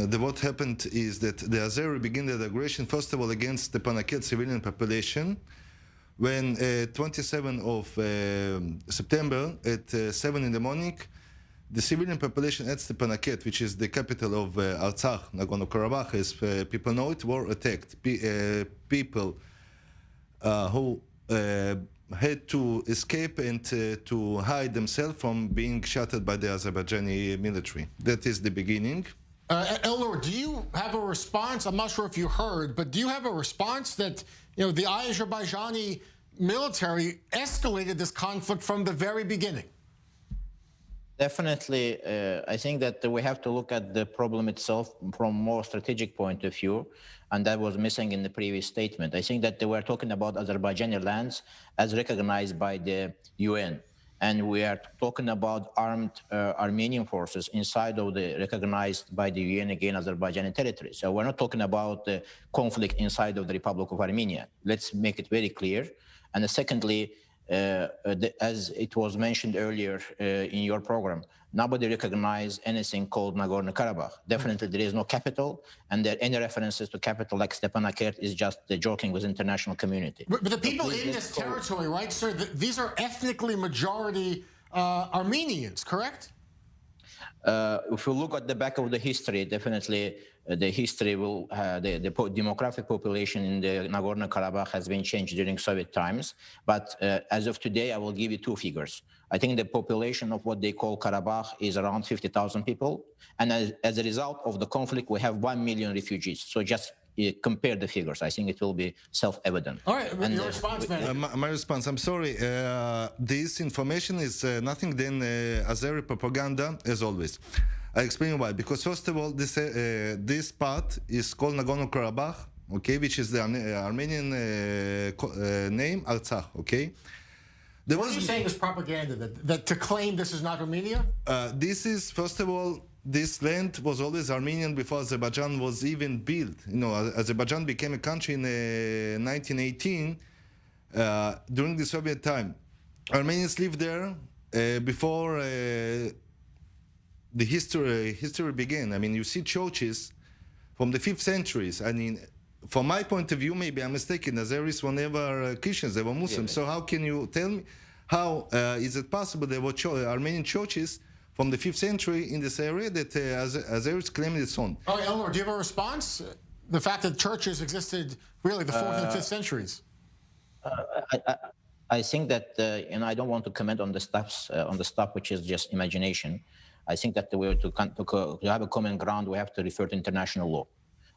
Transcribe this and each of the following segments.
what happened is that the Azeri began the aggression, first of all, against the Stepanakert civilian population, when 27 of September at 7 in the morning, the civilian population at Stepanakert, which is the capital of Artsakh, Nagorno-Karabakh, as people know it, were attacked. People who had to escape and to hide themselves from being shot by the Azerbaijani military. That is the beginning. Elnor, do you have a response? I'm not sure if you heard, but do you have a response that the Azerbaijani military escalated this conflict from the very beginning? Definitely, I think that we have to look at the problem itself from a more strategic point of view, and that was missing in the previous statement. I think that they were talking about Azerbaijani lands as recognized by the UN, and we are talking about armed Armenian forces inside of the recognized by the UN against Azerbaijani territory. So we're not talking about the conflict inside of the Republic of Armenia. Let's make it very clear. And secondly, as it was mentioned earlier in your program, nobody recognized anything called Nagorno-Karabakh. Definitely there is no capital, and any references to capital like Stepanakert is just joking with international community. But the people in this territory, right, sir, these are ethnically majority Armenians, correct? If you look at the back of the history, definitely the history will, the demographic population in the Nagorno-Karabakh has been changed during Soviet times. But as of today, I will give you two figures. I think the population of what they call Karabakh is around 50,000 people. And as a result of the conflict, we have 1 million refugees. So just compare the figures. I think it will be self-evident. All right, and your response, man. My response, I'm sorry, this information is nothing than Azeri propaganda, as always. I explain why. Because first of all, this part is called Nagorno-Karabakh, okay, which is the Armenian name, Artsakh, okay? What are you saying is propaganda, that to claim this is not Armenia? This is, first of all, this land was always Armenian before Azerbaijan was even built. Azerbaijan became a country in 1918 during the Soviet time. Armenians lived there before the history began. I mean, you see churches from the 5th centuries. I mean, from my point of view, maybe I'm mistaken, Azeris were never Christians, they were Muslims. So how can you tell me, how is it possible there were Armenian churches from the 5th century in this area that Azeris claimed its own? All right, Elnor, do you have a response? The fact that churches existed really the 4th and 5th centuries. I think that, I don't want to comment on the stuff which is just imagination. I think that to have a common ground, we have to refer to international law.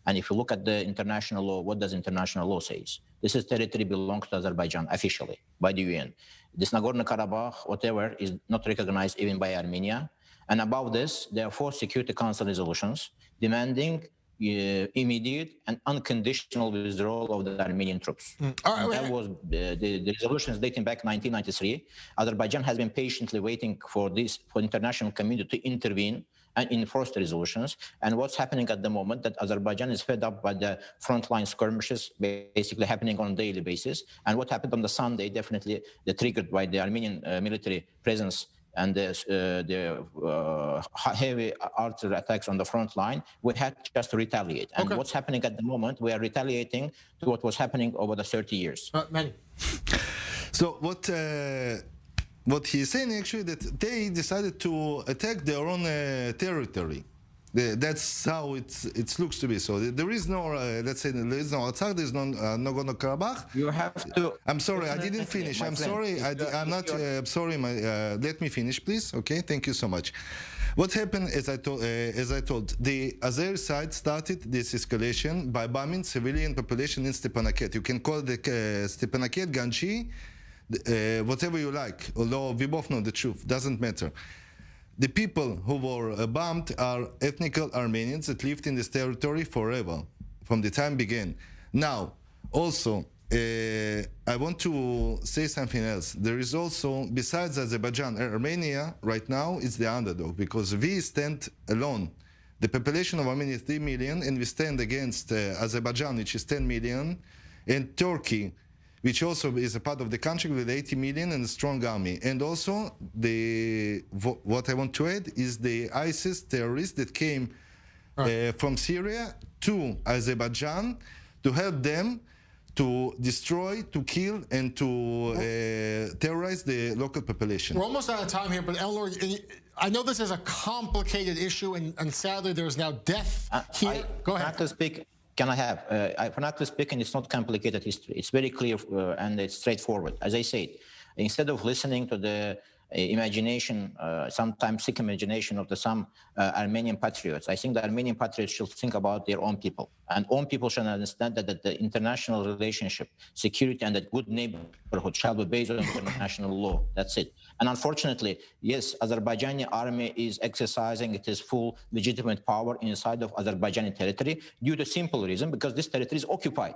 And if you look at the international law, what does international law say? This is territory belongs to Azerbaijan officially by the UN. This Nagorno-Karabakh, whatever, is not recognized even by Armenia. And above this, there are 4 Security Council resolutions demanding immediate and unconditional withdrawal of the Armenian troops. That was the resolutions dating back 1993. Azerbaijan has been patiently waiting for international community to intervene and enforce the resolutions. And what's happening at the moment, that Azerbaijan is fed up by the frontline skirmishes basically happening on a daily basis. And what happened on the Sunday, definitely triggered by the Armenian military presence and the heavy artillery attacks on the front line, we had just to retaliate. And what's happening at the moment, we are retaliating to what was happening over the 30 years. So what he's saying actually, that they decided to attack their own territory. That's how it looks to be. So there is no, let's say, there is no Artsakh, there is no Nagorno-Karabakh. You have to. I'm sorry, I didn't finish. I'm sorry. I'm not. I'm sorry. Let me finish, please. Okay. Thank you so much. What happened, as I told, the Azeri side started this escalation by bombing civilian population in Stepanakert. You can call the Stepanakert, Ganji, whatever you like. Although we both know the truth, doesn't matter. The people who were bombed are ethnic Armenians that lived in this territory forever, from the time began. Now, also, I want to say something else. There is also, besides Azerbaijan, Armenia right now is the underdog, because we stand alone. The population of Armenia is 3 million, and we stand against Azerbaijan, which is 10 million, and Turkey, which also is a part of the country with 80 million and a strong army. And also, what I want to add is the ISIS terrorists that came from Syria to Azerbaijan to help them to destroy, to kill, and to terrorize the local population. We're almost out of time here, but Elnor, I know this is a complicated issue, and sadly there's now death here. Go ahead. Can I have? Frankly speaking, it's not complicated history. It's very clear and it's straightforward. As I said, instead of listening to the imagination, sometimes sick imagination of some Armenian patriots, I think the Armenian patriots should think about their own people. And own people should understand that the international relationship, security, and the good neighborhood shall be based on international law. That's it. And unfortunately, yes, Azerbaijani army is exercising its full legitimate power inside of Azerbaijani territory due to simple reason, because this territory is occupied.